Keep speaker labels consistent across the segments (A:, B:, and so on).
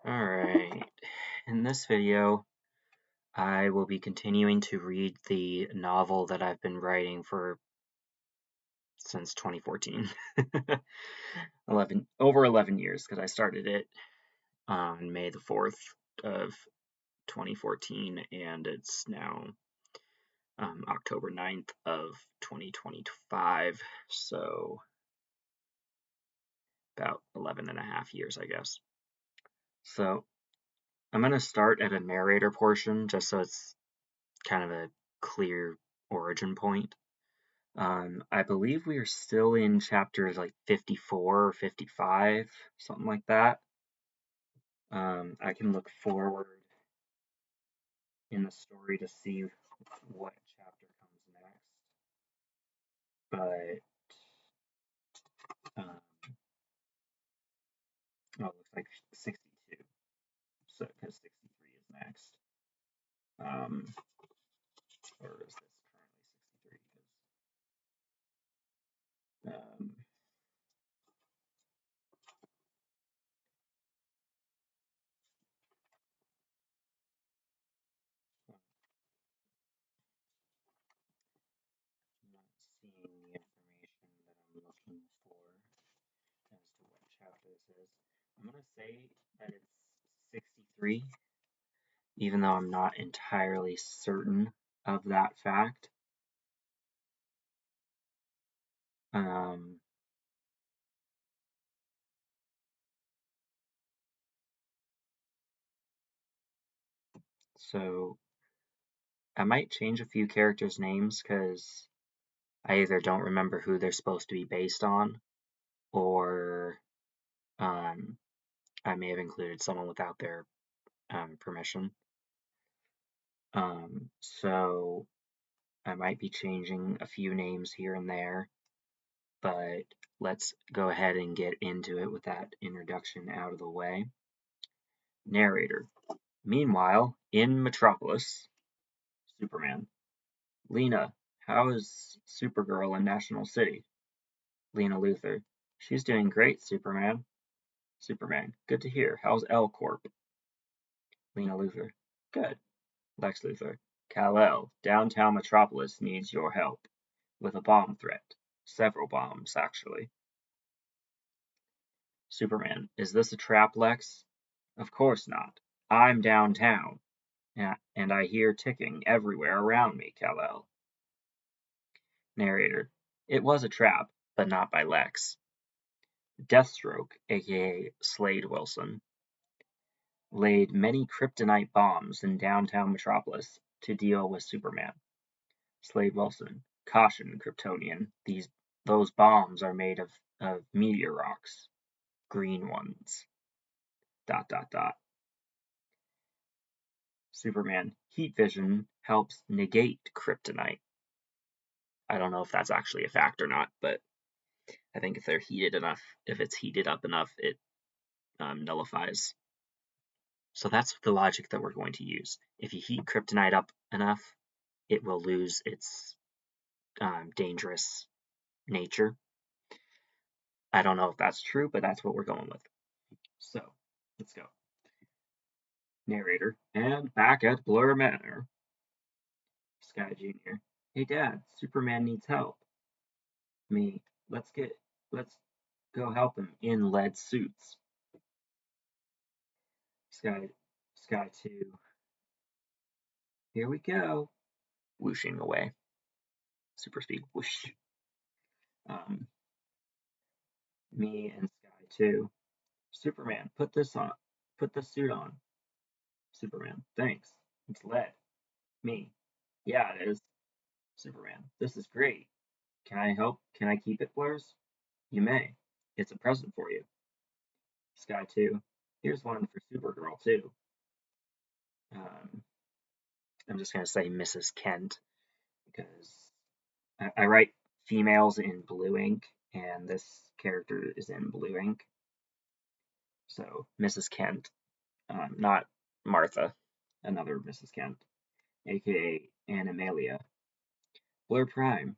A: Alright, in this video I will be continuing to read the novel that I've been writing since 2014. Over 11 years, because I started it on May the 4th of 2014 and it's now October 9th of 2025, so about 11 and a half years, I guess. So I'm going to start at a narrator portion just so it's kind of a clear origin point. I believe we are still in chapters like 54 or 55, something like that. I can look forward in the story to see what chapter comes next, but it looks like 62, so because 63 is next. Or is this currently 63? Not seeing the information that I'm looking for as to what chapter this is. I'm going to say that it's 63, even though I'm not entirely certain of that fact. So I might change a few characters' names because I either don't remember who they're supposed to be based on, or I may have included someone without their permission. So I might be changing a few names here and there, but let's go ahead and get into it with that introduction out of the way. Narrator. Meanwhile, in Metropolis, Superman. Lena, how is Supergirl in National City? Lena Luthor. She's doing great, Superman. Superman. Good to hear. How's L Corp? Lena Luthor. Good. Lex Luthor. Kal-El, downtown Metropolis needs your help. With a bomb threat. Several bombs, actually. Superman. Is this a trap, Lex? Of course not. I'm downtown, and I hear ticking everywhere around me, Kal-El. Narrator. It was a trap, but not by Lex. Deathstroke, aka Slade Wilson, laid many kryptonite bombs in downtown Metropolis to deal with Superman. Slade Wilson. Caution, Kryptonian. Those bombs are made of meteor rocks. Green ones. ... Superman. Heat vision helps negate kryptonite. I don't know if that's actually a fact or not, but I think if it's heated up enough, it nullifies. So that's the logic that we're going to use. If you heat kryptonite up enough, it will lose its dangerous nature. I don't know if that's true, but that's what we're going with. So, let's go. Narrator. And back at Blur Manor. Sky Jr. Hey Dad, Superman needs help. Me. Let's go help him in lead suits. Sky 2. Here we go. Whooshing away. Super speed. Whoosh. Me and Sky 2. Superman, put this suit on. Superman, thanks. It's lead. Me. Yeah, it is. Superman, this is great. Can I help? Can I keep it, Blurs? You may. It's a present for you. Sky 2. Here's one for Supergirl, too. I'm just going to say Mrs. Kent because I write females in blue ink, and this character is in blue ink. So, Mrs. Kent, not Martha, another Mrs. Kent, aka Animalia. Blur Prime,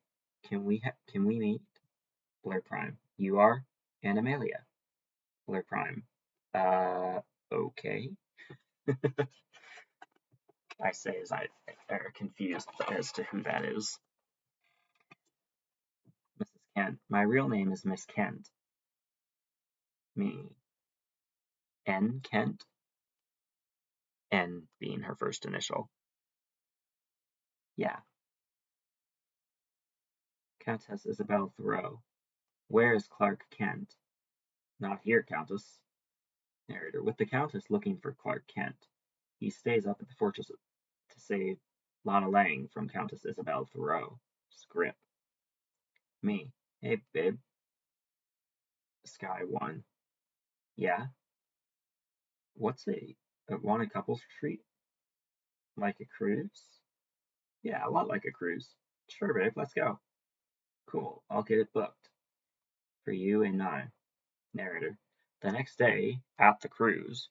A: can we meet? Blur Prime, you are Animalia. Blur Prime, Okay. I say as I are confused as to who that is. Mrs. Kent. My real name is Miss Kent. Me. N. Kent? N being her first initial. Yeah. Countess Isabel Thoreau. Where is Clark Kent? Not here, Countess. Narrator. With the Countess looking for Clark Kent, he stays up at the fortress to save Lana Lang from Countess Isabel Thoreau. Script. Me. Hey, babe. Sky 1. Yeah? What's a wanted couples retreat? Like a cruise? Yeah, a lot like a cruise. Sure, babe, let's go. Cool, I'll get it booked. For you and I. Narrator. The next day, at the cruise,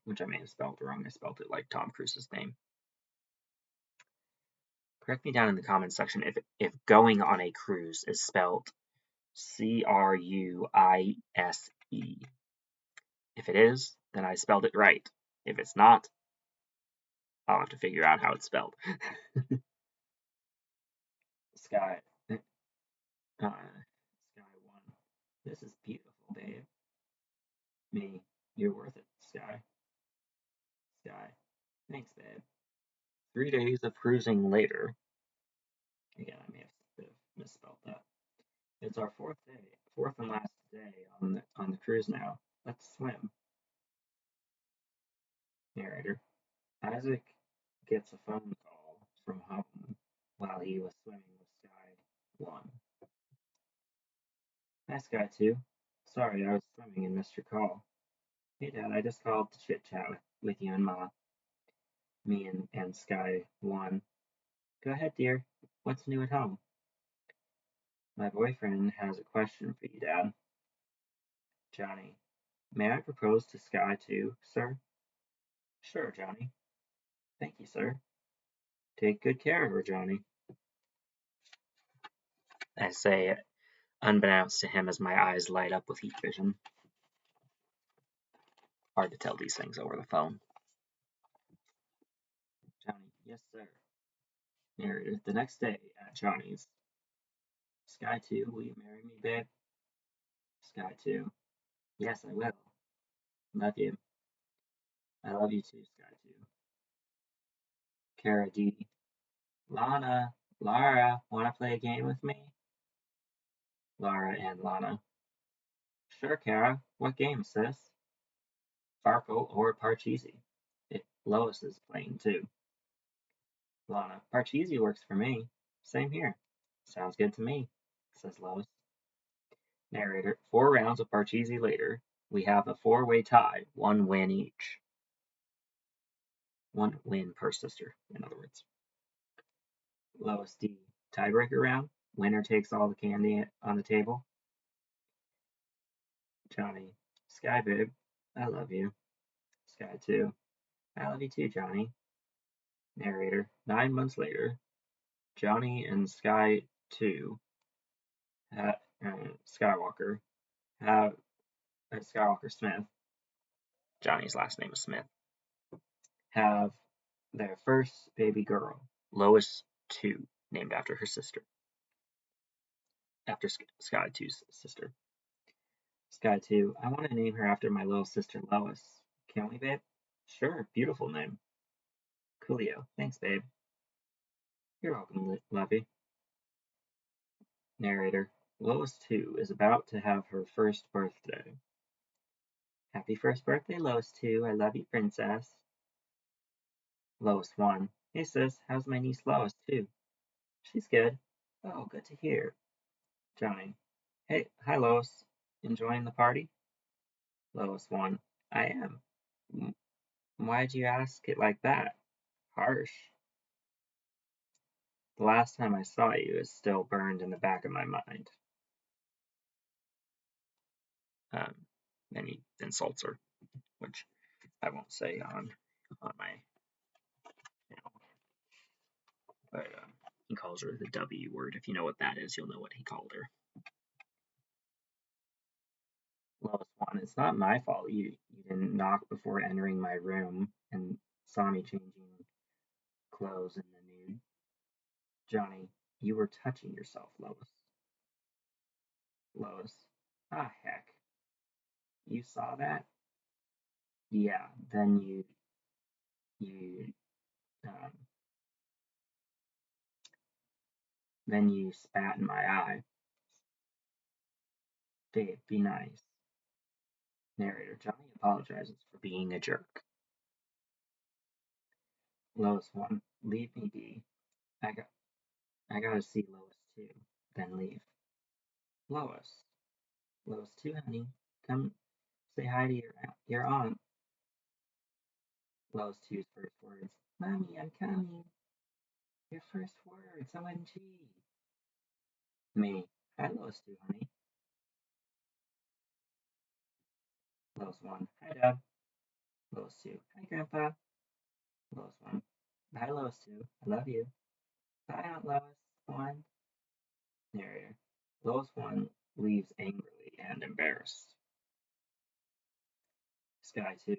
A: which I may have spelled wrong, I spelled it like Tom Cruise's name. Correct me down in the comments section if going on a cruise is spelled Cruise. If it is, then I spelled it right. If it's not, I'll have to figure out how it's spelled. Sky. Sky 1. This is beautiful, babe. Me. You're worth it, Sky. Sky. Thanks, babe. 3 days of cruising later. Again, I may have misspelled that. It's our fourth and last day on the cruise now. Let's swim. Narrator. Isaac gets a phone call from home while he was swimming with Sky 1. Hi, Sky 2. Sorry, I was swimming and missed your call. Hey, Dad, I just called to chit-chat with you and Ma. Me and Sky 1. Go ahead, dear. What's new at home? My boyfriend has a question for you, Dad. Johnny. May I propose to Sky 2, sir? Sure, Johnny. Thank you, sir. Take good care of her, Johnny. I say, unbeknownst to him as my eyes light up with heat vision. Hard to tell these things over the phone. Johnny. Yes, sir. Narrator. The next day at Johnny's. Sky 2, will you marry me, babe? Sky 2. Yes, I will. Love you. I love you too, Sky 2. Kara D. Lana, Lara, wanna play a game with me? Lara and Lana. Sure, Kara. What game, sis? Farkle or Parcheesi. If Lois is playing too. Lana. Parcheesi works for me. Same here. Sounds good to me, says Lois. Narrator. 4 rounds of Parcheesi later, we have a 4-way tie, 1 win each. 1 win per sister, in other words. Lois D. Tiebreaker round. Winner takes all the candy on the table. Johnny. Sky babe, I love you. Sky 2. I love you too, Johnny. Narrator. 9 months later, Johnny and Sky 2 Skywalker have Skywalker Smith. Johnny's last name is Smith. Have their first baby girl, Lois 2, named after her sister. After Sky 2's sister. Sky 2. I want to name her after my little sister Lois. Can we, babe? Sure. Beautiful name. Coolio. Thanks, babe. You're welcome, Lovey. Narrator. Lois 2 is about to have her first birthday. Happy first birthday, Lois 2. I love you, princess. Lois 1. Hey, sis. How's my niece Lois 2? She's good. Oh, good to hear. Johnny. Hey, hi, Lois. Enjoying the party? Lois 1. I am. Why'd you ask it like that? Harsh. The last time I saw you is still burned in the back of my mind. Then he insults her, which I won't say on my channel. But he calls her the W word. If you know what that is, you'll know what he called her. Lowest one. It's not my fault you didn't knock before entering my room and saw me changing clothes in the nude. Johnny, you were touching yourself, Lois. Lois. Ah, heck. You saw that? Yeah, then you um, then you spat in my eye. Babe, be nice. Narrator, Johnny apologizes for being a jerk. Lois 1, leave me be. I got I gotta see Lois 2, then leave. Lois. Lois 2, honey, come say hi to your aunt. Lois 2's first words. Mommy, I'm coming. Your first words, OMG. Me. Hi, Lois 2, honey. Lois 1. Hi, Dad. Lois 2. Hi, Grandpa. Lois 1. Bye, Lois 2. I love you. Bye, Aunt Lois 1. Narrator. Lois 1 leaves angrily and embarrassed. Sky 2.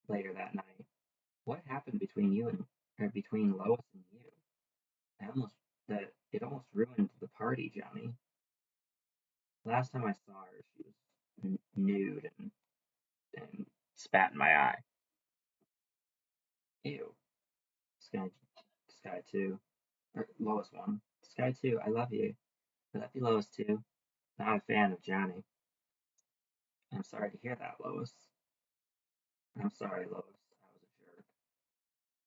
A: Later that night. What happened between you and or between Lois and you? It almost ruined the party, Johnny. Last time I saw her, she was nude and spat in my eye. Ew. Sky, Sky 2. Or Lois 1. Sky 2, I love you. I love you, Lois 2. Not a fan of Johnny. I'm sorry to hear that, Lois. I'm sorry, Lois. I was a jerk.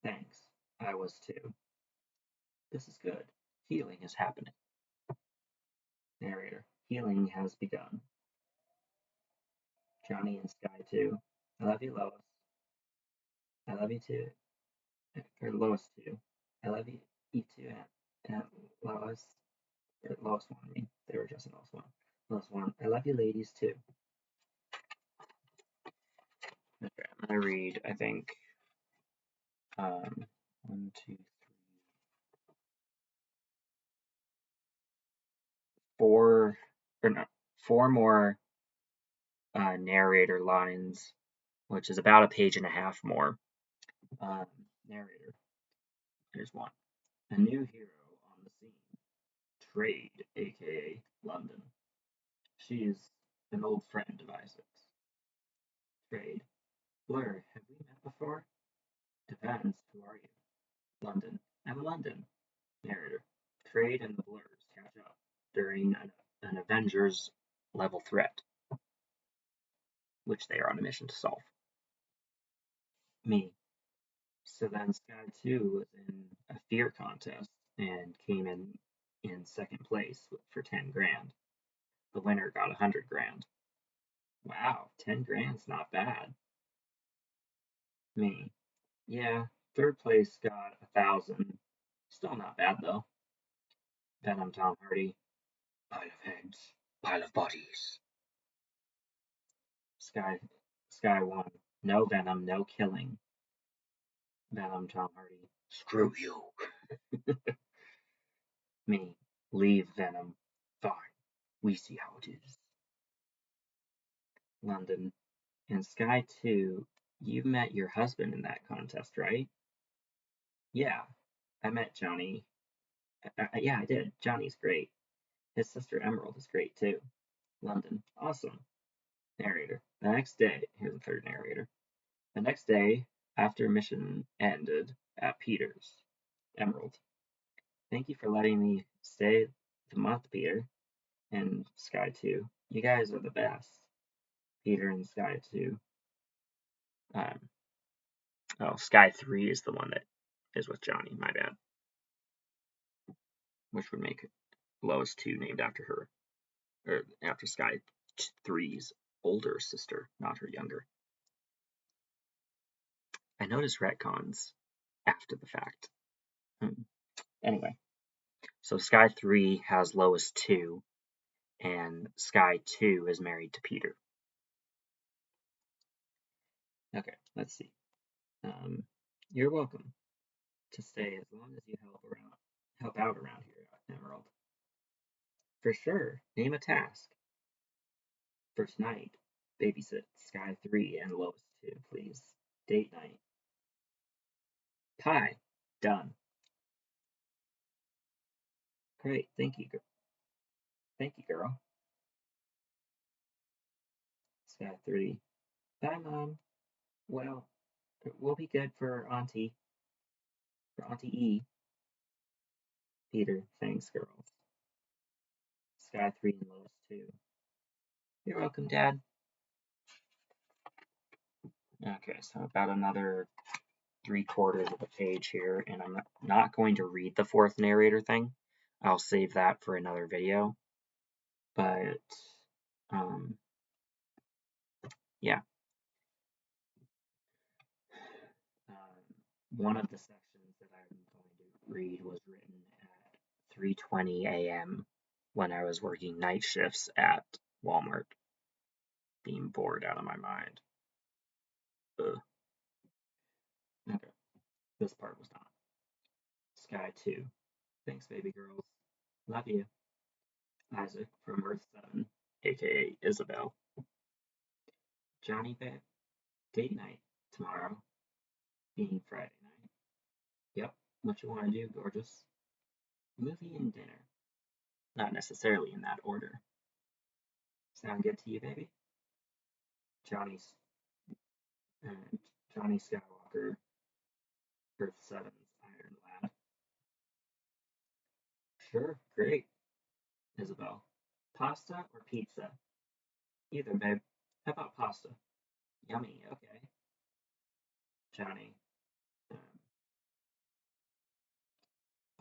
A: Thanks. I was too. This is good. Healing is happening. Narrator. Healing has begun. Johnny and Sky 2. I love you, Lois. I love you too. Or Lois 2. I love you too, and Lois. Or Lois 1, I mean. They were addressing Lois 1. Lois 1. I love you, ladies too. Okay, I'm gonna read, I think, one, two, three, four, or no, four more narrator lines, which is about a page and a half more. Um, Narrator. Here's one. A new hero on the scene. Trade, aka London. She is an old friend of Isaac's. Trade. Blur, have we met before? Depends. Who are you? London. I'm London. Narrator. Trade and the Blurs catch up during an Avengers level threat, which they are on a mission to solve. Me. So then Sky 2 was in a fear contest and came in second place for 10 grand. The winner got 100 grand. Wow, 10 grand's not bad. Me. Yeah, third place got 1,000. Still not bad though. Venom Tom Hardy. Pile of heads, pile of bodies. Sky Sky 1. No Venom, no killing. Venom Tom Hardy. Screw you. Me. Leave Venom. Fine. We see how it is. London. In Sky 2, you met your husband in that contest, right? Yeah, I met Johnny. Yeah, I did. Johnny's great. His sister Emerald is great too. London. Awesome. Narrator. The next day, here's the third narrator. The next day, after mission ended at Peter's. Emerald. Thank you for letting me stay the month, Peter. And Sky 2. You guys are the best. Peter and Sky 2. Um, oh, Sky 3 is the one that is with Johnny. My bad. Which would make Lois 2 named after her, or after Sky 3's older sister, not her younger. I noticed retcons after the fact. Anyway, so Sky 3 has Lois 2, and Sky 2 is married to Peter. Okay, let's see. You're welcome to stay as long as you help out around here, Emerald. For sure. Name a task. For tonight, Babysit Sky 3 and Lois 2, please. Date night. Pie. Done. Great, thank you. Thank you, girl. Sky 3. Bye, Mom. Well, we'll be good for Auntie E. Peter, thanks, girls. Sky 3 and Lois 2. You're welcome, Dad. Okay, so about another 3/4 of a page here, and I'm not going to read the fourth narrator thing. I'll save that for another video. But, yeah. One of the sections that I'm going to read was written at 3:20 a.m. when I was working night shifts at Walmart, being bored out of my mind. Ugh. Okay, this part was not. Sky 2. Thanks, baby girls. Love you. Isaac from Earth 7, aka Isabel. Johnny babe. Date night tomorrow, being Friday night. Yep, what you want to do, gorgeous? Movie and dinner. Not necessarily in that order. Sound good to you, baby? Johnny's Johnny Skywalker, Earth 7's Iron Lad. Sure, great. Isabel. Pasta or pizza? Either, babe. How about pasta? Yummy, okay. Johnny. Um,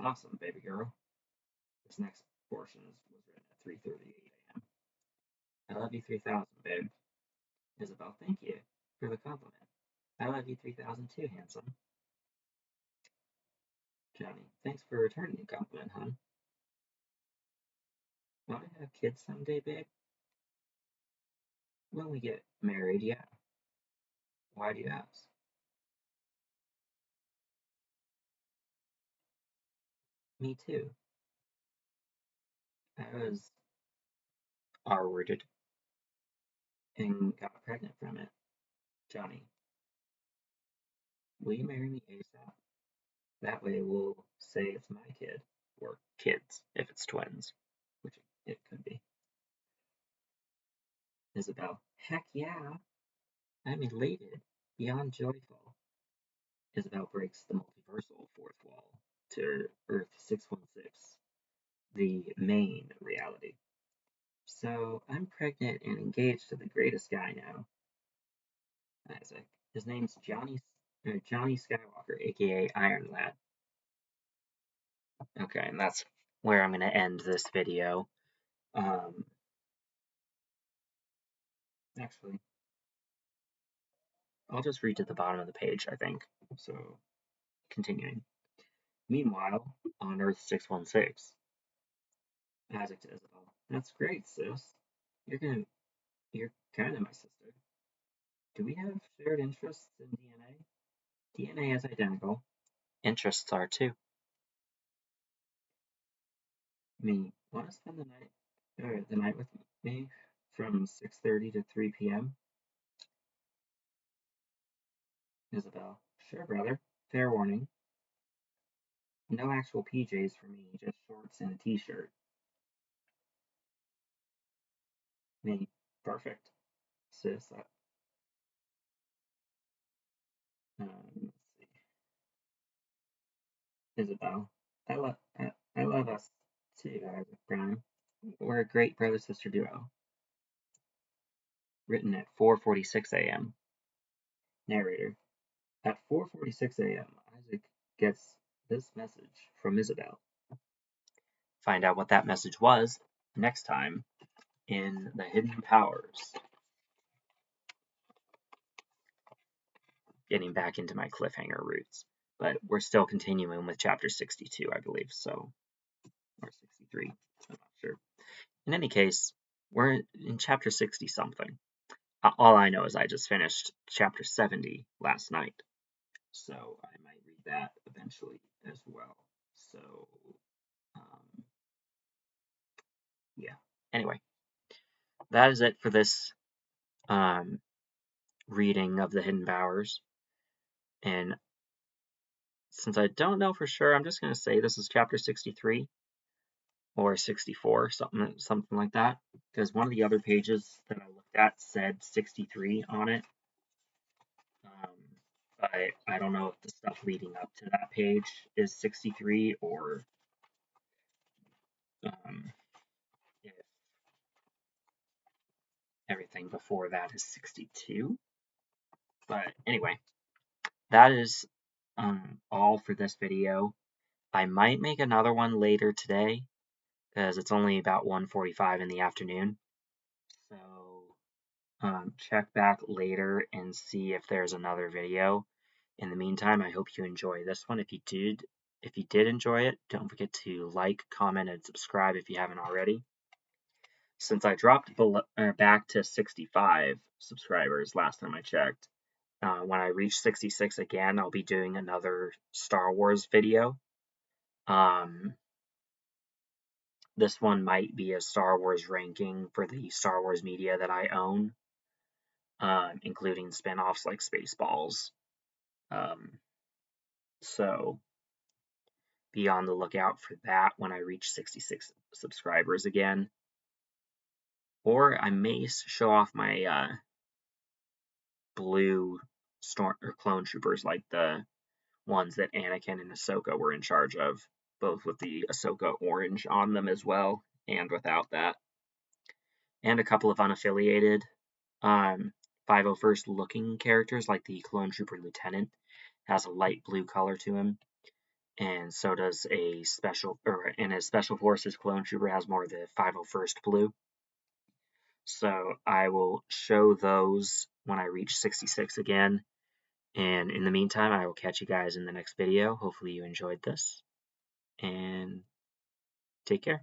A: awesome, baby girl. This next portion was written at 3:38 a.m. I love you 3000, babe. Isabel, thank you for the compliment. I love you 3000 too, handsome. Johnny, thanks for returning the compliment, hon. Want to have kids someday, babe? When we get married, yeah. Why do you ask? Me too. I was R-worded and got pregnant from it. Johnny, will you marry me ASAP? That way we'll say it's my kid, or kids if it's twins, which it could be. Isabel, heck yeah, I'm elated, beyond joyful. Isabel breaks the multiversal fourth wall to Earth 616, the main reality. So I'm pregnant and engaged to the greatest guy now. Isaac. His name's Johnny Skywalker, aka Iron Lad. Okay, and that's where I'm going to end this video. Actually, I'll just read to the bottom of the page, I think. So, continuing. Meanwhile, on Earth 616, Isaac to Isabel. That's great, sis. You're kind of my sister. Do we have shared interests in DNA? DNA is identical. Interests are too. Me, want to spend the night with me from 6:30 to 3 p.m.? Isabel, sure, brother. Fair warning. No actual PJs for me, just shorts and a t-shirt. Me, perfect. Sis, let's see. Isabel, I love us too, Isaac Brown. We're a great brother-sister duo. Written at 4:46 a.m. Narrator. At 4:46 a.m., Isaac gets this message from Isabel. Find out what that message was next time in The Hidden Powers. Getting back into my cliffhanger roots. But we're still continuing with chapter 62, I believe, so, or 63, I'm not sure. In any case, we're in chapter 60 something. All I know is I just finished chapter 70 last night, so I might read that eventually as well. So, yeah. Anyway, that is it for this reading of the Hidden Powers. And since I don't know for sure, I'm just going to say this is chapter 63 or 64, something like that, because one of the other pages that I looked at said 63 on it. But I don't know if the stuff leading up to that page is 63 or if everything before that is 62. But anyway, that is all for this video. I might make another one later today because it's only about 1:45 in the afternoon. So check back later and see if there's another video. In the meantime, I hope you enjoy this one. If you did enjoy it, don't forget to like, comment, and subscribe if you haven't already. Since I dropped back to 65 subscribers last time I checked, when I reach 66 again, I'll be doing another Star Wars video. This one might be a Star Wars ranking for the Star Wars media that I own, including spin-offs like Spaceballs. So be on the lookout for that when I reach 66 subscribers again. Or I may show off my blue storm or clone troopers, like the ones that Anakin and Ahsoka were in charge of, both with the Ahsoka orange on them as well, and without that. And a couple of unaffiliated 501st looking characters, like the clone trooper lieutenant has a light blue color to him, and so does a special forces clone trooper has more of the 501st blue. So I will show those when I reach 66 again. And in the meantime, I will catch you guys in the next video. Hopefully you enjoyed this, and take care.